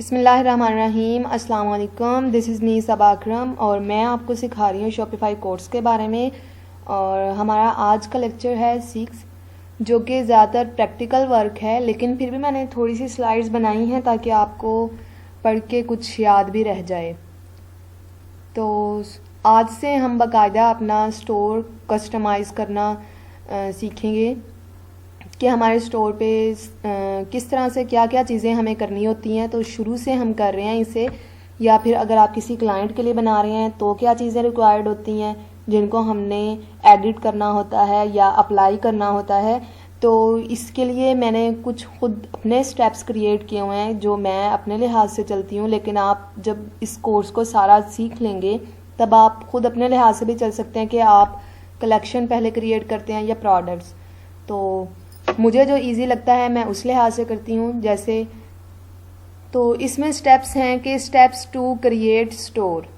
बिस्मिल्लाहिर्रहमानिर्रहीम, अस्सलाम वालेकुम। दिस इज़ मी सबा अकरम और मैं आपको सिखा रही हूँ शॉपिफाई कोर्स के बारे में। और हमारा आज का लेक्चर है 6, जो कि ज़्यादातर प्रैक्टिकल वर्क है, लेकिन फिर भी मैंने थोड़ी सी स्लाइड्स बनाई हैं ताकि आपको पढ़ के कुछ याद भी रह जाए। तो आज से हम बाकायदा अपना स्टोर कस्टमाइज़ करना सीखेंगे कि हमारे स्टोर पे किस तरह से क्या क्या चीज़ें हमें करनी होती हैं। तो शुरू से हम कर रहे हैं इसे, या फिर अगर आप किसी क्लाइंट के लिए बना रहे हैं तो क्या चीज़ें रिक्वायर्ड होती हैं जिनको हमने एडिट करना होता है या अप्लाई करना होता है। तो इसके लिए मैंने कुछ खुद अपने स्टेप्स क्रिएट किए हुए हैं जो मैं अपने लिहाज से चलती हूँ, लेकिन आप जब इस कोर्स को सारा सीख लेंगे तब आप खुद अपने लिहाज से भी चल सकते हैं कि आप कलेक्शन पहले क्रिएट करते हैं या प्रोडक्ट्स। तो मुझे जो इजी लगता है मैं उस लिहाज से करती हूँ। जैसे तो इसमें स्टेप्स हैं कि steps to create store.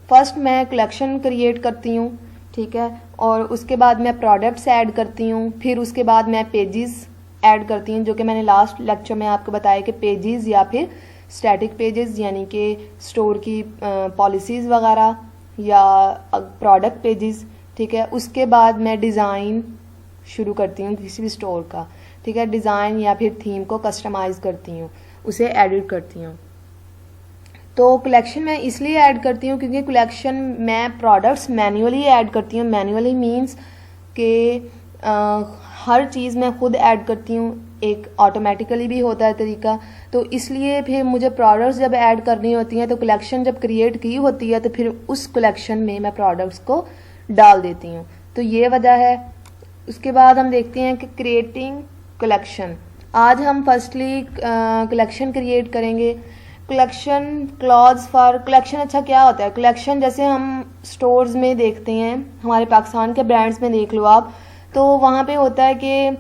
First मैं कलेक्शन क्रिएट करती हूँ, ठीक है, और उसके बाद मैं प्रोडक्ट्स ऐड करती हूँ, फिर उसके बाद मैं पेजेस ऐड करती हूँ, जो कि मैंने लास्ट लेक्चर में आपको बताया कि पेजेस या फिर स्टैटिक पेजेस यानी कि स्टोर की पॉलिसीज़ वगैरह या प्रोडक्ट पेजेस, ठीक है। उसके बाद मैं डिज़ाइन शुरू करती हूँ किसी भी स्टोर का, ठीक है, डिज़ाइन या फिर थीम को कस्टमाइज़ करती हूँ, उसे एडिट करती हूँ। तो कलेक्शन मैं इसलिए ऐड करती हूँ क्योंकि कलेक्शन मैं प्रोडक्ट्स मैन्युअली ऐड करती हूँ। मैन्युअली मींस कि हर चीज़ मैं खुद ऐड करती हूँ, एक ऑटोमेटिकली भी होता है तरीका। तो इसलिए फिर मुझे प्रोडक्ट्स जब ऐड करनी होती हैं तो कलेक्शन जब क्रिएट की होती है तो फिर उस कलेक्शन में मैं प्रोडक्ट्स को डाल देती हूँ। तो ये वजह है। उसके बाद हम देखते हैं कि क्रिएटिंग कलेक्शन। आज हम फर्स्टली कलेक्शन क्रिएट करेंगे। Collection clothes for collection. अच्छा क्या होता है कलेक्शन? जैसे हम स्टोर्स में देखते हैं, हमारे पाकिस्तान के ब्रांड्स में देख लो आप, तो वहाँ पे होता है कि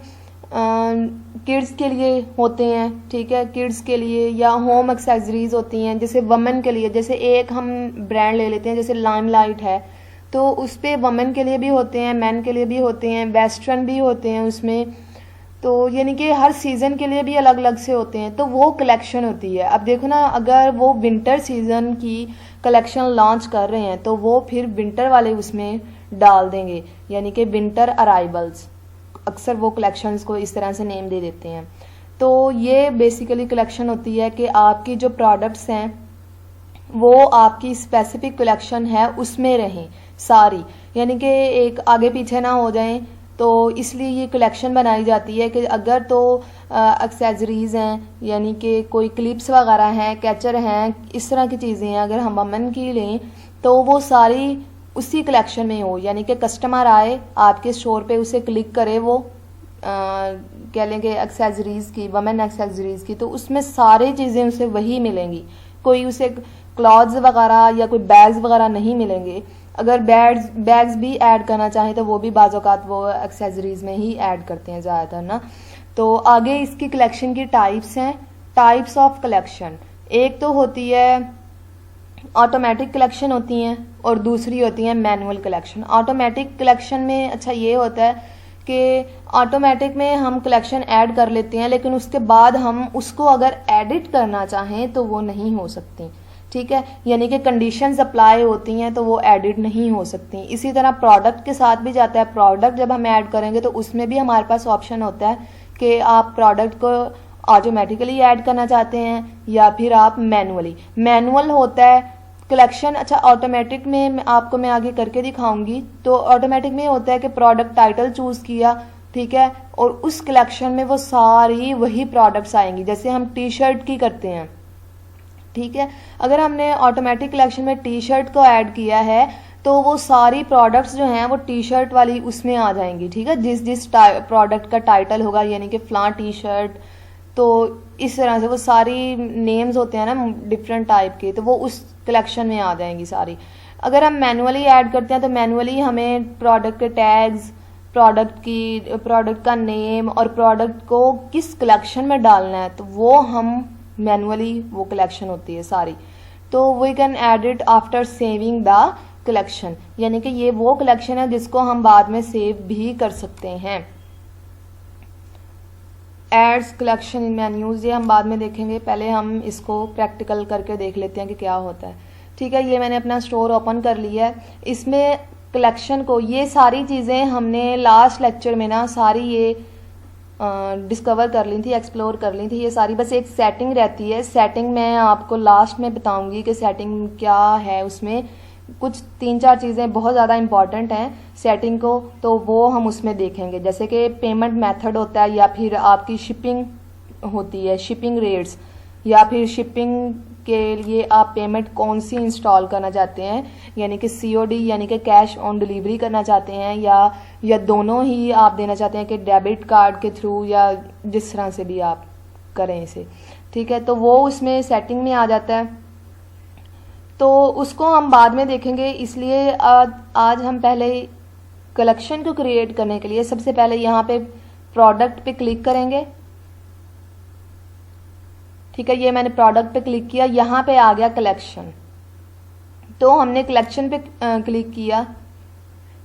किड्स के लिए होते हैं, ठीक है, किड्स के लिए, या होम एक्सेसरीज होती हैं जैसे वमेन के लिए। जैसे एक हम ब्रांड ले लेते हैं जैसे लाइमलाइट है, तो उस पर वमेन के लिए भी होते हैं, मैन के लिए भी होते हैं, वेस्टर्न भी होते हैं उसमें। तो यानी कि हर सीज़न के लिए भी अलग अलग से होते हैं, तो वो कलेक्शन होती है। अब देखो ना, अगर वो विंटर सीज़न की कलेक्शन लॉन्च कर रहे हैं तो वो फिर विंटर वाले उसमें डाल देंगे, यानी कि विंटर अराइवल्स। अक्सर वो कलेक्शंस को इस तरह से नेम दे देते हैं। तो ये बेसिकली कलेक्शन होती है कि आपकी जो प्रोडक्ट्स हैं वो आपकी स्पेसिफिक कलेक्शन है उसमें रहें सारी, यानी कि एक आगे पीछे ना हो जाएं। तो इसलिए ये कलेक्शन बनाई जाती है कि अगर तो एक्सेसरीज़ हैं, यानी कि कोई क्लिप्स वगैरह हैं, कैचर हैं, इस तरह की चीज़ें हैं, अगर हम वमन की लें तो वो सारी उसी कलेक्शन में हो, यानी कि कस्टमर आए आपके स्टोर पे, उसे क्लिक करे, वो कह लें कि एक्सेसरीज़ की, वमेन एक्सेसरीज़ की, तो उसमें सारी चीज़ें उसे वही मिलेंगी। कोई उसे क्लॉथ्स वगैरह या कोई बैग्स वगैरह नहीं मिलेंगे। अगर बैग्स भी ऐड करना चाहें तो वो भी बाज़ औक़ात वो एक्सेसरीज़ में ही ऐड करते हैं ज़्यादातर ना। तो आगे इसकी कलेक्शन की टाइप्स हैं, टाइप्स ऑफ कलेक्शन। एक तो होती है ऑटोमेटिक कलेक्शन होती हैं और दूसरी होती हैं मैनुअल कलेक्शन। ऑटोमेटिक कलेक्शन में अच्छा ये होता है कि ऑटोमेटिक में हम कलेक्शन ऐड कर लेते हैं, लेकिन उसके बाद हम उसको अगर एडिट करना चाहें तो वो नहीं हो सकती, ठीक है, यानी कि कंडीशंस अप्लाई होती हैं तो वो एडिट नहीं हो सकती। इसी तरह प्रोडक्ट के साथ भी जाता है। प्रोडक्ट जब हम ऐड करेंगे तो उसमें भी हमारे पास ऑप्शन होता है कि आप प्रोडक्ट को ऑटोमेटिकली ऐड करना चाहते हैं या फिर आप मैनुअली। मैनुअल होता है कलेक्शन। अच्छा, ऑटोमेटिक में आपको मैं आगे करके दिखाऊंगी। तो ऑटोमेटिक में होता है कि प्रोडक्ट टाइटल चूज़ किया, ठीक है, और उस कलेक्शन में वो सारी वही प्रोडक्ट्स आएंगी, जैसे हम टी शर्ट की करते हैं, ठीक है। अगर हमने ऑटोमेटिक कलेक्शन में टी शर्ट को ऐड किया है तो वो सारी प्रोडक्ट्स जो हैं वो टी शर्ट वाली उसमें आ जाएंगी, ठीक है, जिस जिस प्रोडक्ट का टाइटल होगा, यानी कि फ़लाँ टी शर्ट, तो इस तरह से वो सारी नेम्स होते हैं ना डिफरेंट टाइप के, तो वो उस कलेक्शन में आ जाएंगी सारी। अगर हम मैनुअली ऐड करते हैं तो मैनुअली हमें प्रोडक्ट के टैग्स, प्रोडक्ट का नेम और प्रोडक्ट को किस कलेक्शन में डालना है, तो वो हम मैनुअली वो कलेक्शन होती है सारी। तो we can add it after saving the collection, यानी कि ये वो कलेक्शन है जिसको हम बाद में सेव भी कर सकते हैं। एड्स कलेक्शन इन मेन्यूज़, ये हम बाद में देखेंगे, पहले हम इसको प्रैक्टिकल करके देख लेते हैं कि क्या होता है। ठीक है, ये मैंने अपना स्टोर ओपन कर लिया है। इसमें कलेक्शन को, ये सारी चीज़ें हमने लास्ट लेक्चर में ना सारी ये डिस्कवर कर ली थी, एक्सप्लोर कर ली थी। ये सारी बस एक सेटिंग रहती है। सेटिंग मैं आपको लास्ट में बताऊंगी कि सेटिंग क्या है। उसमें कुछ 3-4 चीज़ें बहुत ज़्यादा इंपॉर्टेंट हैं सेटिंग को, तो वो हम उसमें देखेंगे। जैसे कि पेमेंट मेथड होता है, या फिर आपकी शिपिंग होती है, शिपिंग रेट्स, या फिर शिपिंग के लिए आप पेमेंट कौन सी इंस्टॉल करना चाहते हैं, यानी कि COD यानी कि कैश ऑन डिलीवरी करना चाहते हैं, या दोनों ही आप देना चाहते हैं कि डेबिट कार्ड के थ्रू, या जिस तरह से भी आप करें इसे। ठीक है, तो वो उसमें सेटिंग में आ जाता है, तो उसको हम बाद में देखेंगे। इसलिए आज हम पहले कलेक्शन को क्रिएट करने के लिए सबसे पहले यहाँ पे प्रोडक्ट पे क्लिक करेंगे। ठीक है, ये मैंने प्रोडक्ट पे क्लिक किया, यहाँ पे आ गया कलेक्शन। तो हमने कलेक्शन पे क्लिक किया,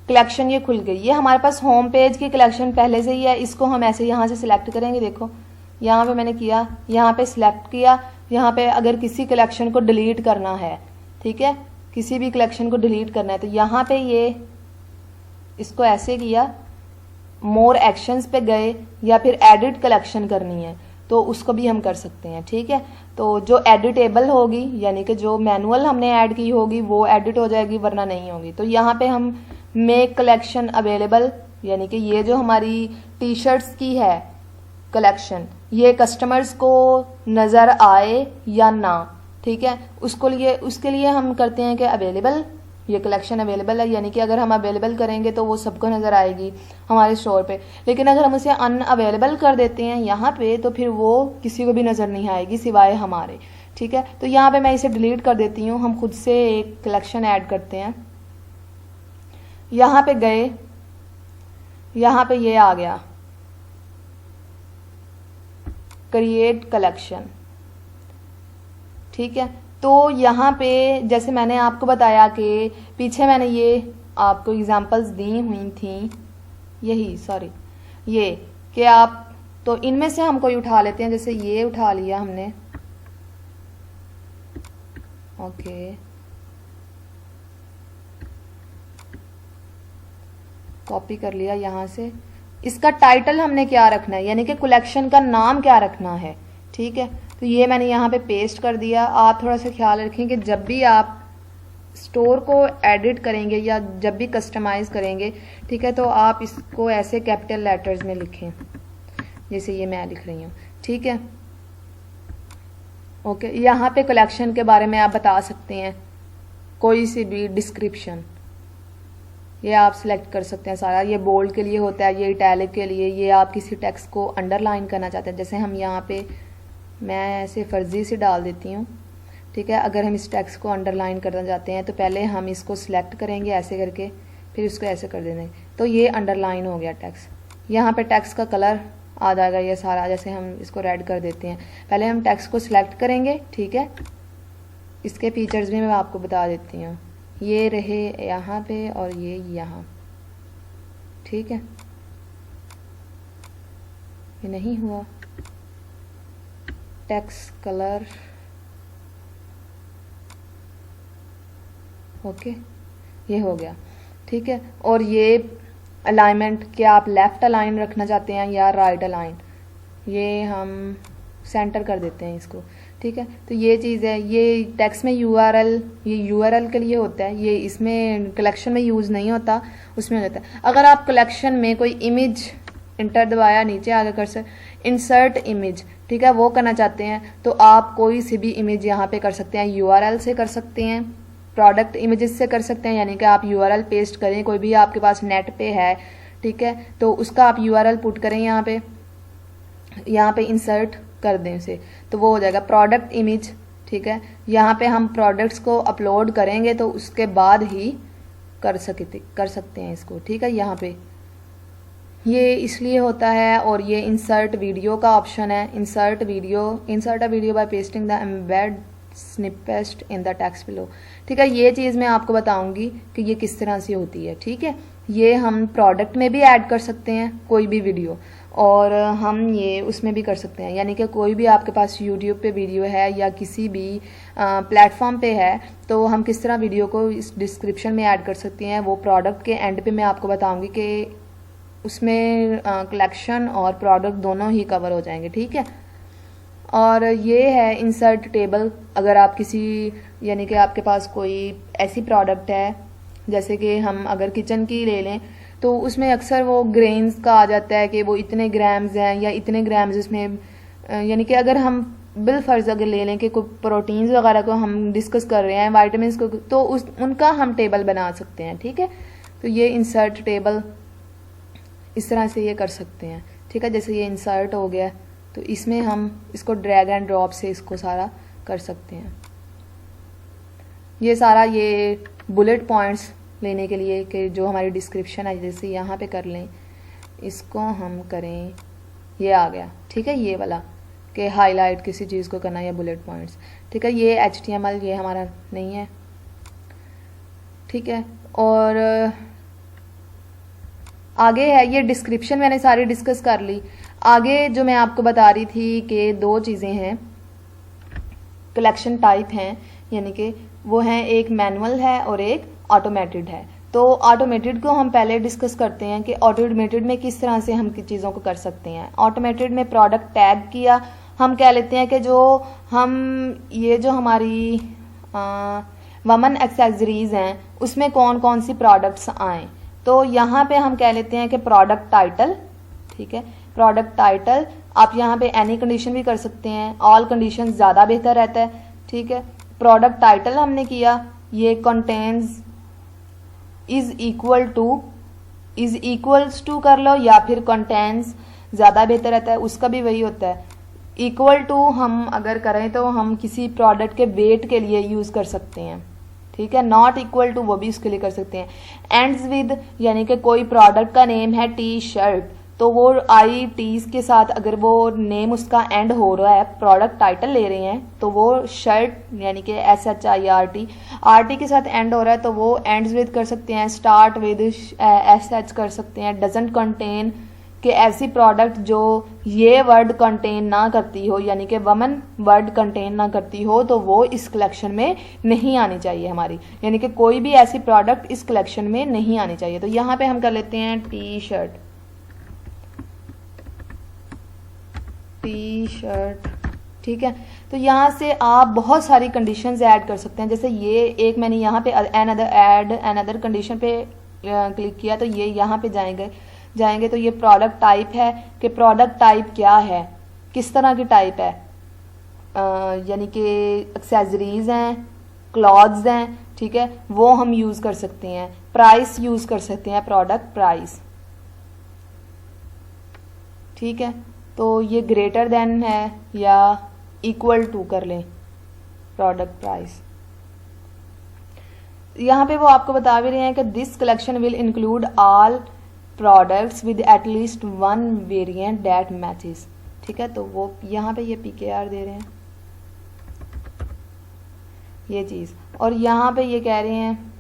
कलेक्शन ये खुल गई। ये हमारे पास होम पेज की कलेक्शन पहले से ही है। इसको हम ऐसे यहाँ से सिलेक्ट करेंगे। देखो यहाँ पे मैंने किया, यहाँ पे सिलेक्ट किया। यहाँ पे अगर किसी कलेक्शन को डिलीट करना है, ठीक है, किसी भी कलेक्शन को डिलीट करना है, तो यहाँ पे ये इसको ऐसे किया, मोर एक्शंस पे गए, या फिर एडिट कलेक्शन करनी है तो उसको भी हम कर सकते हैं। ठीक है, तो जो एडिटेबल होगी, यानी कि जो मैनुअल हमने ऐड की होगी वो एडिट हो जाएगी, वरना नहीं होगी। तो यहाँ पे हम मेक कलेक्शन अवेलेबल, यानी कि ये जो हमारी टी-शर्ट्स की है कलेक्शन, ये कस्टमर्स को नज़र आए या ना, ठीक है, उसके लिए हम करते हैं कि अवेलेबल, ये कलेक्शन अवेलेबल है, यानी कि अगर हम अवेलेबल करेंगे तो वो सबको नज़र आएगी हमारे स्टोर पे। लेकिन अगर हम उसे अनअवेलेबल कर देते हैं यहाँ पे, तो फिर वो किसी को भी नज़र नहीं आएगी सिवाय हमारे। ठीक है, तो यहाँ पे मैं इसे डिलीट कर देती हूँ। हम खुद से एक कलेक्शन ऐड करते हैं। यहाँ पे गए, यहाँ पे ये आ गया क्रिएट कलेक्शन। ठीक है, तो यहाँ पे जैसे मैंने आपको बताया कि पीछे मैंने ये आपको एग्जांपल्स दी हुई थी, ये कि आप, तो इनमें से हम कोई उठा लेते हैं। जैसे ये उठा लिया हमने, ओके, कॉपी कर लिया यहाँ से। इसका टाइटल हमने क्या रखना है, यानी कि कलेक्शन का नाम क्या रखना है। ठीक है, तो ये मैंने यहाँ पे पेस्ट कर दिया। आप थोड़ा सा ख्याल रखें कि जब भी आप स्टोर को एडिट करेंगे या जब भी कस्टमाइज करेंगे, ठीक है, तो आप इसको ऐसे कैपिटल लेटर्स में लिखें, जैसे ये मैं लिख रही हूँ। ठीक है, ओके, यहाँ पे कलेक्शन के बारे में आप बता सकते हैं, कोई सी भी डिस्क्रिप्शन ये आप सिलेक्ट कर सकते हैं सारा। ये बोल्ड के लिए होता है, ये इटैलिक के लिए, ये आप किसी टेक्स्ट को अंडरलाइन करना चाहते हैं। जैसे हम यहाँ पे, मैं ऐसे फर्जी से डाल देती हूँ। ठीक है, अगर हम इस टेक्स्ट को अंडरलाइन करना चाहते हैं तो पहले हम इसको सिलेक्ट करेंगे ऐसे करके, फिर इसको ऐसे कर देंगे, तो ये अंडरलाइन हो गया टेक्स्ट। यहाँ पे टेक्स्ट का कलर आ जाएगा ये सारा। जैसे हम इसको रेड कर देते हैं, पहले हम टेक्स्ट को सिलेक्ट करेंगे। ठीक है, इसके फीचर्स भी मैं आपको बता देती हूँ। ये रहे यहाँ पे और ये यहाँ। ठीक है, ये नहीं हुआ, टेक्स्ट कलर, ओके, ये हो गया। ठीक है, और ये अलाइनमेंट, क्या आप लेफ्ट अलाइन रखना चाहते हैं या राइट अलाइन, ये हम सेंटर कर देते हैं इसको। ठीक है, तो ये चीज़ है। ये टेक्स्ट में URL, ये URL के लिए होता है, ये इसमें कलेक्शन में यूज़ नहीं होता, उसमें होता है। अगर आप कलेक्शन में कोई इमेज, इंटर दबाया, नीचे आगे कर सकते, इंसर्ट इमेज, ठीक है, वो करना चाहते हैं तो आप कोई सी भी इमेज यहाँ पे कर सकते हैं। URL से कर सकते हैं, प्रोडक्ट इमेजेस से कर सकते हैं, यानी कि आप URL पेस्ट करें, कोई भी आपके पास नेट पे है, ठीक है, तो उसका आप URL पुट करें यहाँ पे इंसर्ट कर दें उसे, तो वो हो जाएगा प्रोडक्ट इमेज। ठीक है, यहाँ पे हम प्रोडक्ट्स को अपलोड करेंगे तो उसके बाद ही कर सकते हैं इसको। ठीक है, यहाँ पे ये इसलिए होता है। और ये इंसर्ट वीडियो का ऑप्शन है, insert a video by pasting the embed snippet in the text below. ठीक है, ये चीज़ मैं आपको बताऊंगी कि ये किस तरह से होती है। ठीक है, ये हम प्रोडक्ट में भी ऐड कर सकते हैं कोई भी वीडियो, और हम ये उसमें भी कर सकते हैं, यानी कि कोई भी आपके पास यूट्यूब पे वीडियो है या किसी भी प्लेटफॉर्म पे है तो हम किस तरह वीडियो को इस डिस्क्रिप्शन में ऐड कर सकते हैं। वो प्रोडक्ट के एंड पे मैं आपको बताऊंगी कि उसमें कलेक्शन और प्रोडक्ट दोनों ही कवर हो जाएंगे, ठीक है। और ये है इंसर्ट टेबल। अगर आप किसी यानी कि आपके पास कोई ऐसी प्रोडक्ट है, जैसे कि हम अगर किचन की ले लें तो उसमें अक्सर वो ग्रेन्स का आ जाता है कि वो इतने ग्राम्स हैं या इतने ग्राम्स इसमें, यानी कि अगर हम बिल फर्ज अगर ले लें कि कोई प्रोटीन्स वगैरह को हम डिस्कस कर रहे हैं, वाइटामिन को, तो उनका हम टेबल बना सकते हैं, ठीक है। तो ये इंसर्ट टेबल इस तरह से ये कर सकते हैं, ठीक है। जैसे ये इंसर्ट हो गया तो इसमें हम इसको ड्रैग एंड ड्रॉप से इसको सारा कर सकते हैं। ये सारा ये बुलेट पॉइंट्स लेने के लिए कि जो हमारी डिस्क्रिप्शन है, जैसे यहाँ पे कर लें, इसको हम करें, ये आ गया, ठीक है। ये वाला कि हाईलाइट किसी चीज़ को करना या बुलेट पॉइंट्स, ठीक है। ये HTML ये हमारा नहीं है, ठीक है। और आगे है ये डिस्क्रिप्शन, मैंने सारी डिस्कस कर ली। आगे जो मैं आपको बता रही थी कि दो चीज़ें हैं, कलेक्शन टाइप हैं, यानी कि वो हैं एक मैनुअल है और एक ऑटोमेटेड है। तो ऑटोमेटेड को हम पहले डिस्कस करते हैं कि ऑटोमेटेड में किस तरह से हम चीज़ों को कर सकते हैं। ऑटोमेटेड में प्रोडक्ट टैग किया, हम कह लेते हैं कि जो हम ये जो हमारी वमन एक्सेसरीज हैं उसमें कौन कौन सी प्रोडक्ट्स आएँ, तो यहाँ पे हम कह लेते हैं कि प्रोडक्ट टाइटल, ठीक है। प्रोडक्ट टाइटल आप यहाँ पे एनी कंडीशन भी कर सकते हैं, ऑल कंडीशन ज़्यादा बेहतर रहता है, ठीक है। प्रोडक्ट टाइटल हमने किया, ये कंटेन्स इज इक्वल्स टू कर लो या फिर कंटेन्स ज़्यादा बेहतर रहता है, उसका भी वही होता है। इक्वल टू हम अगर करें तो हम किसी प्रोडक्ट के वेट के लिए यूज़ कर सकते हैं, ठीक है। नॉट इक्वल टू वो भी उसके लिए कर सकते हैं। एंड्स विद, यानी कि कोई प्रोडक्ट का नेम है टी शर्ट, तो वो आई टीज के साथ अगर वो नेम उसका एंड हो रहा है, प्रोडक्ट टाइटल ले रहे हैं, तो वो शर्ट यानी कि SHIRT के साथ एंड हो रहा है तो वो एंड्स विद कर सकते हैं। स्टार्ट विद SH कर सकते हैं। डजंट कंटेन कि ऐसी प्रोडक्ट जो ये वर्ड कंटेन ना करती हो, यानी कि वमन वर्ड कंटेन ना करती हो, तो वो इस कलेक्शन में नहीं आनी चाहिए हमारी, यानी कि कोई भी ऐसी प्रोडक्ट इस कलेक्शन में नहीं आनी चाहिए। तो यहाँ पे हम कर लेते हैं टी शर्ट, ठीक है। तो यहाँ से आप बहुत सारी कंडीशंस ऐड कर सकते हैं। जैसे ये एक मैंने यहाँ पे ऐड अनदर कंडीशन पे क्लिक किया तो ये यहाँ पे जाएंगे तो ये प्रोडक्ट टाइप है कि प्रोडक्ट टाइप क्या है, किस तरह की टाइप है, यानी कि एक्सेसरीज हैं, क्लॉथ्स हैं, ठीक है, वो हम यूज़ कर सकते हैं। प्राइस यूज़ कर सकते हैं, प्रोडक्ट प्राइस, ठीक है। तो ये ग्रेटर देन है या इक्वल टू कर लें प्रोडक्ट प्राइस। यहाँ पे वो आपको बता भी रहे हैं कि this collection will include all products with at least one variant that matches, ठीक है। तो वो यहाँ पे ये PKR दे रहे हैं ये चीज़, और यहाँ पे ये कह रहे हैं,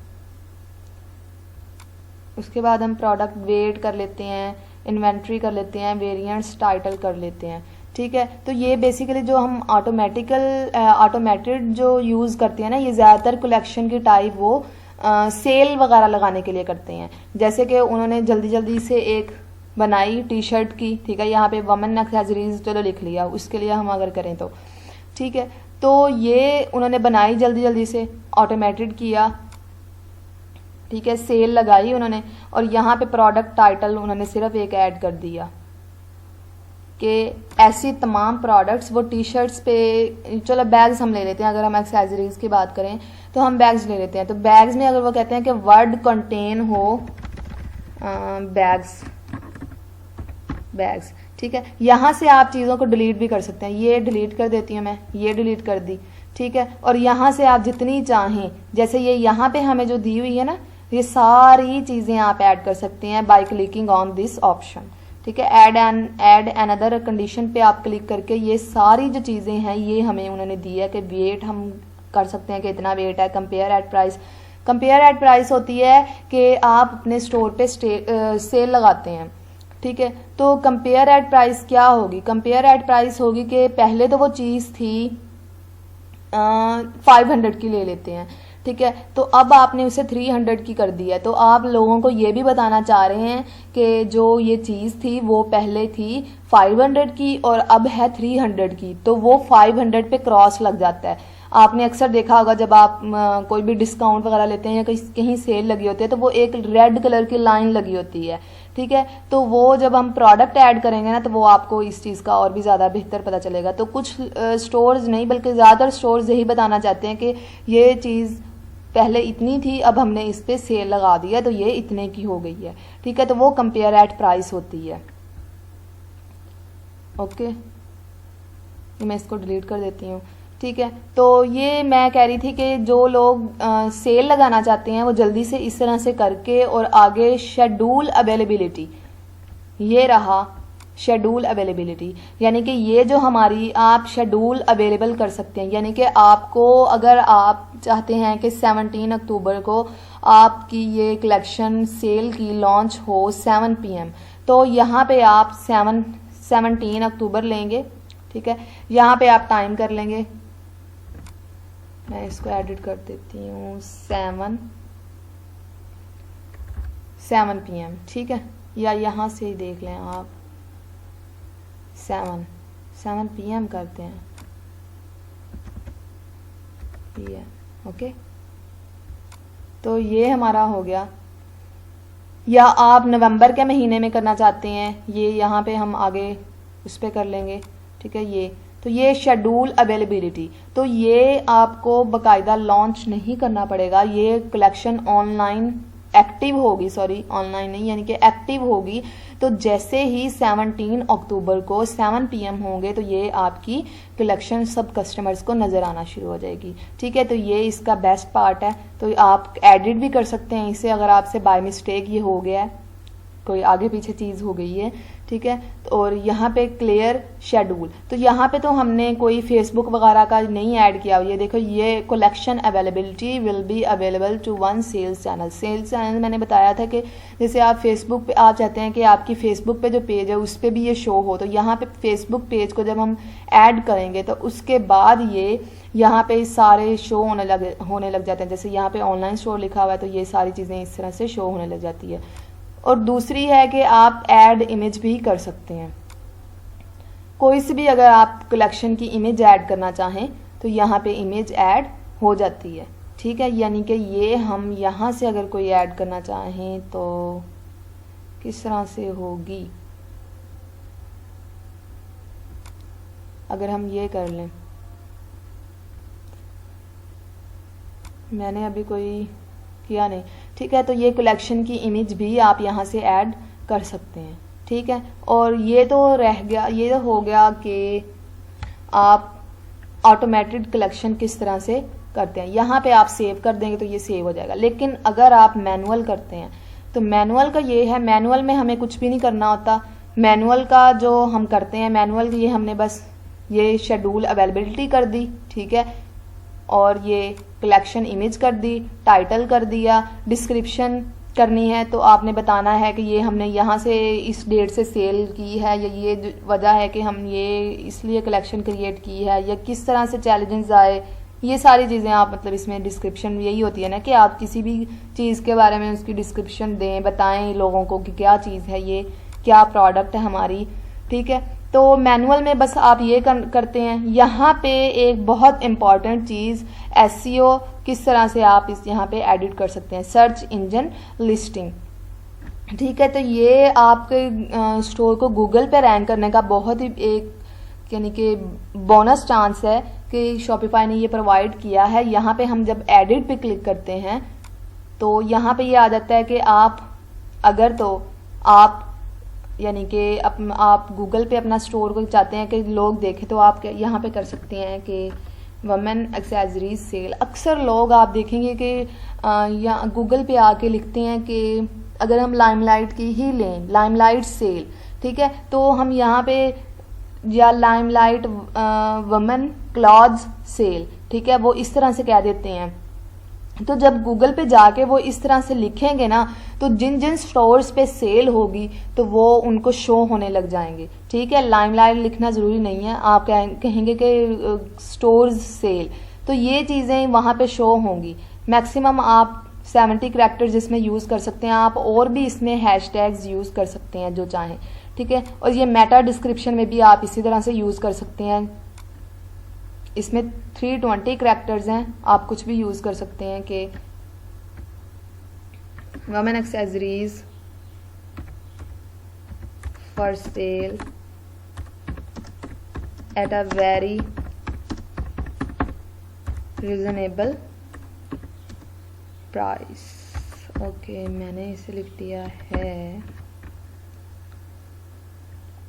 उसके बाद हम प्रोडक्ट वेट कर लेते हैं, इन्वेंट्री कर लेते हैं, वेरिएंट्स टाइटल कर लेते हैं, ठीक है। तो ये बेसिकली जो हम ऑटोमेटेड जो यूज़ करते हैं ना, ये ज़्यादातर कलेक्शन की टाइप वो सेल वगैरह लगाने के लिए करते हैं। जैसे कि उन्होंने जल्दी जल्दी से एक बनाई टी शर्ट की, ठीक है, यहाँ पे वमन एक्सेसरीज चलो लिख लिया, उसके लिए हम अगर करें तो ठीक है। तो ये उन्होंने बनाई जल्दी जल्दी से, ऑटोमेटेड किया, ठीक है, सेल लगाई उन्होंने, और यहाँ पे प्रोडक्ट टाइटल उन्होंने सिर्फ एक ऐड कर दिया कि ऐसी तमाम प्रोडक्ट्स वो टी शर्ट्स पे, चलो बैग्स हम ले लेते हैं, अगर हम एक्सेसरीज की बात करें तो हम बैग्स ले लेते हैं। तो बैग्स में अगर वो कहते हैं कि वर्ड कंटेन हो बैग्स, ठीक है। यहाँ से आप चीज़ों को डिलीट भी कर सकते हैं। ये डिलीट कर देती हूँ मैं, ये डिलीट कर दी, ठीक है। और यहाँ से आप जितनी चाहें, जैसे ये यहाँ पे हमें जो दी हुई है ना, ये सारी चीज़ें आप ऐड कर सकते हैं by clicking on this option, ठीक है। ऐड अनदर कंडीशन पे आप क्लिक करके ये सारी जो चीज़ें हैं ये हमें उन्होंने दी है कि वेट हम कर सकते हैं कि इतना वेट है। कंपेयर एट प्राइस होती है कि आप अपने स्टोर पे सेल लगाते हैं, ठीक है। तो कंपेयर एट प्राइस क्या होगी? कंपेयर एट प्राइस होगी कि पहले तो वो चीज़ थी 500 की ले लेते हैं, ठीक है, तो अब आपने उसे 300 की कर दिया है। तो आप लोगों को ये भी बताना चाह रहे हैं कि जो ये चीज़ थी वो पहले थी 500 की और अब है 300 की, तो वो 500 पे क्रॉस लग जाता है। आपने अक्सर देखा होगा जब आप कोई भी डिस्काउंट वगैरह लेते हैं या कहीं सेल लगी होती है तो वो एक रेड कलर की लाइन लगी होती है, ठीक है। तो वो जब हम प्रोडक्ट ऐड करेंगे ना तो वो आपको इस चीज़ का और भी ज़्यादा बेहतर पता चलेगा। तो कुछ स्टोर्स नहीं बल्कि ज़्यादातर स्टोर्स यही बताना चाहते हैं कि ये चीज़ पहले इतनी थी, अब हमने इस पर सेल लगा दिया तो ये इतने की हो गई है, ठीक है। तो वो कंपेयर एट प्राइस होती है। ओके, मैं इसको डिलीट कर देती हूँ, ठीक है। तो ये मैं कह रही थी कि जो लोग सेल लगाना चाहते हैं वो जल्दी से इस तरह से करके, और आगे शेड्यूल अवेलेबिलिटी, ये रहा शेड्यूल अवेलेबिलिटी, यानी कि ये जो हमारी आप शेड्यूल अवेलेबल कर सकते हैं, यानी कि आपको अगर आप चाहते हैं कि 17 अक्टूबर को आपकी ये कलेक्शन सेल की लॉन्च हो 7 PM, तो यहाँ पे आप 17 अक्टूबर लेंगे, ठीक है। यहाँ पे आप टाइम कर लेंगे, मैं इसको एडिट कर देती हूँ 7 PM, ठीक है, या यहाँ से ही देख लें आप 7 PM करते हैं PM, ओके। तो ये हमारा हो गया। या आप नवंबर के महीने में करना चाहते हैं, ये यहाँ पे हम आगे उस पर कर लेंगे, ठीक है। ये तो ये शेड्यूल अवेलेबिलिटी, तो ये आपको बाकायदा लॉन्च नहीं करना पड़ेगा, ये कलेक्शन ऑनलाइन एक्टिव होगी, सॉरी ऑनलाइन नहीं, यानी कि एक्टिव होगी। तो जैसे ही 17 अक्टूबर को 7 PM होंगे तो ये आपकी कलेक्शन सब कस्टमर्स को नज़र आना शुरू हो जाएगी, ठीक है। तो ये इसका बेस्ट पार्ट है। तो आप एडिट भी कर सकते हैं इसे, अगर आपसे बाय मिस्टेक ये हो गया है, कोई आगे पीछे चीज़ हो गई है, ठीक है। और यहाँ पे क्लियर शेड्यूल, तो यहाँ पे तो हमने कोई फेसबुक वगैरह का नहीं ऐड किया। ये देखो, ये collection availability will be available to 1 sales channel. Sales channel मैंने बताया था कि जैसे आप फेसबुक पे आप चाहते हैं कि आपकी फेसबुक पे जो पेज है उस पर भी ये शो हो, तो यहाँ पे फेसबुक पेज को जब हम ऐड करेंगे तो उसके बाद ये यहाँ पे सारे शो होने लग जाते हैं। जैसे यहाँ पे ऑनलाइन स्टोर लिखा हुआ है तो ये सारी चीज़ें इस तरह से शो होने लग जाती है। और दूसरी है कि आप ऐड इमेज भी कर सकते हैं, कोई सी भी अगर आप कलेक्शन की इमेज ऐड करना चाहें तो यहाँ पे इमेज ऐड हो जाती है, ठीक है। यानी कि ये हम यहाँ से अगर कोई ऐड करना चाहें तो किस तरह से होगी, अगर हम ये कर लें, मैंने अभी कोई किया नहीं, ठीक है। तो ये कलेक्शन की इमेज भी आप यहाँ से ऐड कर सकते हैं, ठीक है। और ये तो रह गया, ये हो गया कि आप ऑटोमेटेड कलेक्शन किस तरह से करते हैं। यहाँ पे आप सेव कर देंगे तो ये सेव हो जाएगा। लेकिन अगर आप मैनुअल करते हैं तो मैनुअल का ये है, मैनुअल में हमें कुछ भी नहीं करना होता। मैनुअल का जो हम करते हैं, मैनुअल ये हमने बस ये शेड्यूल अवेलेबिलिटी कर दी, ठीक है, और ये कलेक्शन इमेज कर दी, टाइटल कर दिया, डिस्क्रिप्शन करनी है तो आपने बताना है कि ये हमने यहाँ से इस डेट से सेल की है, या ये वजह है कि हम ये इसलिए कलेक्शन क्रिएट की है, या किस तरह से चैलेंजेस आए, ये सारी चीज़ें आप मतलब इसमें डिस्क्रिप्शन यही होती है ना कि आप किसी भी चीज़ के बारे में उसकी डिस्क्रिप्शन दें, बताएं लोगों को कि क्या चीज़ है, ये क्या प्रोडक्ट है हमारी, ठीक है। तो मैनुअल में बस आप ये करते हैं। यहाँ पे एक बहुत इम्पॉर्टेंट चीज़ एसईओ किस तरह से आप इस यहाँ पे एडिट कर सकते हैं, सर्च इंजन लिस्टिंग, ठीक है। तो ये आपके स्टोर को गूगल पे रैंक करने का बहुत ही एक यानी कि बोनस चांस है कि शॉपिफाई ने ये प्रोवाइड किया है। यहाँ पे हम जब एडिट पे क्लिक करते हैं तो यहाँ पे ये आ जाता है कि आप अगर तो आप यानी कि आप गूगल पे अपना स्टोर को चाहते हैं कि लोग देखें तो आप यहाँ पे कर सकते हैं कि वमेन एक्सेसरीज सेल। अक्सर लोग आप देखेंगे कि या गूगल पे आके लिखते हैं कि अगर हम लाइमलाइट की ही लें, लाइमलाइट सेल, ठीक है, तो हम यहाँ पे या लाइमलाइट वमेन क्लॉथ्स सेल, ठीक है, वो इस तरह से कह देते हैं। तो जब गूगल पे जाके वो इस तरह से लिखेंगे ना, तो जिन जिन स्टोर्स पे सेल होगी तो वो उनको शो होने लग जाएंगे। ठीक है, लाइमलाइट लिखना ज़रूरी नहीं है, आप कहेंगे कि स्टोर्स सेल, तो ये चीज़ें वहाँ पे शो होंगी। मैक्सिमम आप 70 करैक्टर्स इसमें यूज़ कर सकते हैं आप, और भी इसमें हैशटैग्स यूज़ कर सकते हैं जो चाहें। ठीक है, और ये मेटा डिस्क्रिप्शन में भी आप इसी तरह से यूज़ कर सकते हैं। इसमें 320 करैक्टर्स हैं, आप कुछ भी यूज़ कर सकते हैं कि women accessories for sale at a very reasonable price. Okay, मैंने इसे लिख दिया है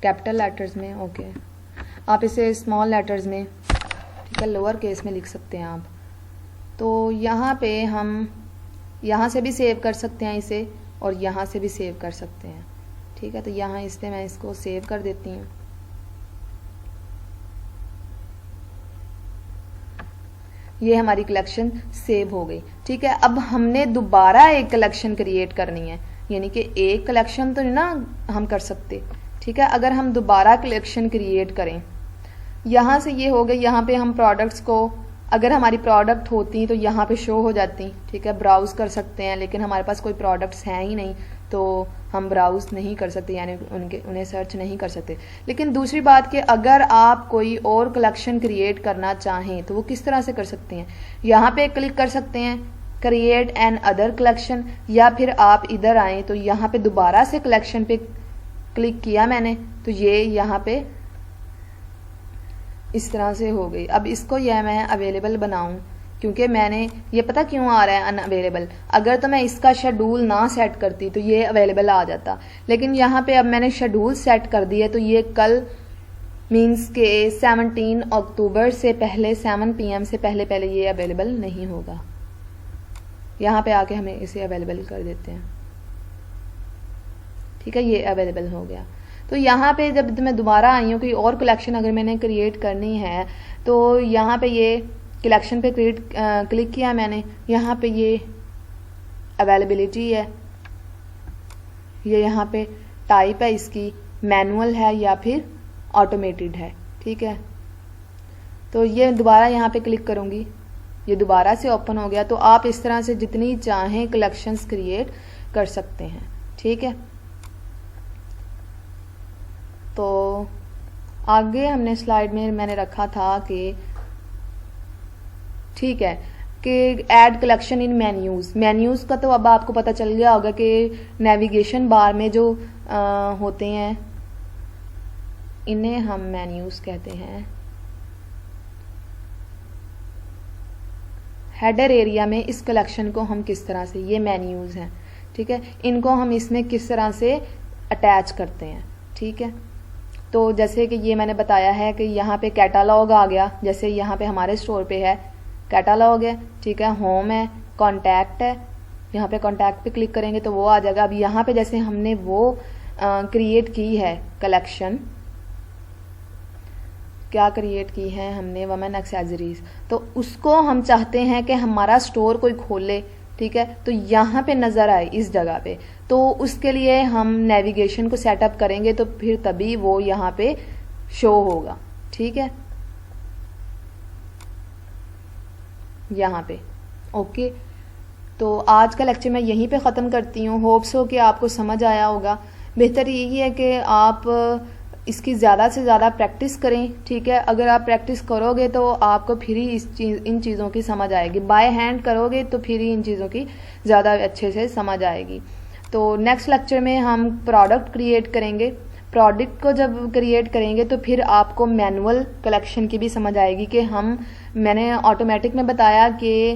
कैपिटल लेटर्स में। ओके, आप इसे स्मॉल लेटर्स में, ठीक है, लोअर केस में लिख सकते हैं आप। तो यहाँ पे हम यहाँ से भी सेव कर सकते हैं इसे, और यहाँ से भी सेव कर सकते हैं। ठीक है, तो यहाँ इससे मैं इसको सेव कर देती हूँ। ये हमारी कलेक्शन सेव हो गई। ठीक है, अब हमने दोबारा एक कलेक्शन क्रिएट करनी है, यानी कि एक कलेक्शन तो ना हम कर सकते। ठीक है, अगर हम दोबारा कलेक्शन क्रिएट करें, यहाँ से ये हो गई, यहाँ पे हम प्रोडक्ट्स को, अगर हमारी प्रोडक्ट होती तो यहाँ पे शो हो जाती। ठीक है, ब्राउज़ कर सकते हैं, लेकिन हमारे पास कोई प्रोडक्ट्स हैं ही नहीं तो हम ब्राउज़ नहीं कर सकते, यानी उन्हें सर्च नहीं कर सकते। लेकिन दूसरी बात कि अगर आप कोई और कलेक्शन क्रिएट करना चाहें तो वो किस तरह से कर सकते हैं। यहाँ पे क्लिक कर सकते हैं क्रिएट एन अदर कलेक्शन, या फिर आप इधर आएँ तो यहाँ पे दोबारा से कलेक्शन पे क्लिक किया मैंने, तो ये यहाँ पे इस तरह से हो गई। अब इसको यह मैं अवेलेबल बनाऊं, क्योंकि मैंने ये पता क्यों आ रहा है अनअवेलेबल, अगर तो मैं इसका शेड्यूल ना सेट करती तो ये अवेलेबल आ जाता, लेकिन यहाँ पे अब मैंने शेड्यूल सेट कर दिया, तो ये कल मींस के 17 अक्टूबर से पहले 7 PM से पहले पहले ये अवेलेबल नहीं होगा। यहाँ पे आके हमें इसे अवेलेबल कर देते हैं। ठीक है, ये अवेलेबल हो गया। तो यहाँ पे जब मैं दोबारा आई हूँ कोई और कलेक्शन अगर मैंने क्रिएट करनी है, तो यहाँ पे ये कलेक्शन पे क्लिक किया मैंने, यहाँ पे ये अवेलेबिलिटी है, ये यहाँ पे टाइप है इसकी, मैनुअल है या फिर ऑटोमेटेड है। ठीक है, तो ये दोबारा यहाँ पे क्लिक करूँगी, ये दोबारा से ओपन हो गया। तो आप इस तरह से जितनी चाहें कलेक्शंस क्रिएट कर सकते हैं। ठीक है, तो आगे हमने स्लाइड में मैंने रखा था कि ठीक है कि ऐड कलेक्शन इन मेन्यूज़ का तो अब आपको पता चल गया होगा कि नेविगेशन बार में जो होते हैं इन्हें हम मेन्यूज़ कहते हैं। हेडर एरिया में इस कलेक्शन को हम किस तरह से, ये मेन्यूज़ हैं। ठीक है, इनको हम इसमें किस तरह से अटैच करते हैं। ठीक है, तो जैसे कि ये मैंने बताया है कि यहाँ पे कैटालॉग आ गया, जैसे यहाँ पे हमारे स्टोर पे है कैटालॉग है। ठीक है, होम है, कॉन्टैक्ट है, यहाँ पे कॉन्टैक्ट पे क्लिक करेंगे तो वो आ जाएगा। अब यहाँ पे जैसे हमने वो क्रिएट की है कलेक्शन, क्या क्रिएट की है हमने, वुमेन एक्सेसरीज, तो उसको हम चाहते हैं कि हमारा स्टोर कोई खोले। ठीक है, तो यहाँ पे नज़र आए इस जगह पे, तो उसके लिए हम नेविगेशन को सेटअप करेंगे, तो फिर तभी वो यहाँ पे शो होगा। ठीक है, यहाँ पे। ओके, तो आज का लेक्चर मैं यहीं पे ख़त्म करती हूँ। होप्स हो कि आपको समझ आया होगा। बेहतर यही है कि आप इसकी ज़्यादा से ज़्यादा प्रैक्टिस करें। ठीक है, अगर आप प्रैक्टिस करोगे तो आपको फिर ही इन चीज़ों की समझ आएगी। बाय हैंड करोगे तो फिर ही इन चीज़ों की ज़्यादा अच्छे से समझ आएगी। तो नेक्स्ट लेक्चर में हम प्रोडक्ट क्रिएट करेंगे। प्रोडक्ट को जब क्रिएट करेंगे तो फिर आपको मैनुअल कलेक्शन की भी समझ आएगी कि मैंने ऑटोमेटिक में बताया कि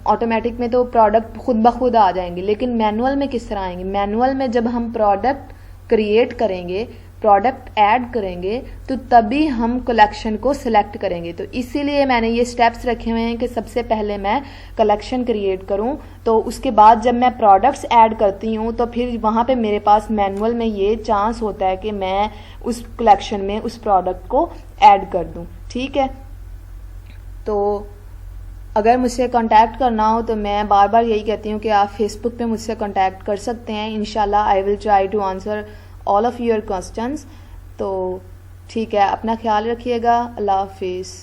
ऑटोमेटिक में तो प्रोडक्ट खुद ब खुद आ जाएंगे, लेकिन मैनुअल में किस तरह आएंगे। मैनुअल में जब हम प्रोडक्ट क्रिएट करेंगे, प्रोडक्ट ऐड करेंगे, तो तभी हम कलेक्शन को सिलेक्ट करेंगे। तो इसीलिए मैंने ये स्टेप्स रखे हुए हैं कि सबसे पहले मैं कलेक्शन क्रिएट करूं, तो उसके बाद जब मैं प्रोडक्ट्स ऐड करती हूं तो फिर वहां पे मेरे पास मैनुअल में ये चांस होता है कि मैं उस कलेक्शन में उस प्रोडक्ट को ऐड कर दूं। ठीक है, तो अगर मुझसे कांटेक्ट करना हो तो मैं बार बार यही कहती हूँ कि आप फेसबुक पे मुझसे कांटेक्ट कर सकते हैं। इंशाल्लाह I will try to answer all of your questions. तो ठीक है, अपना ख्याल रखिएगा। अल्लाह हाफिज़।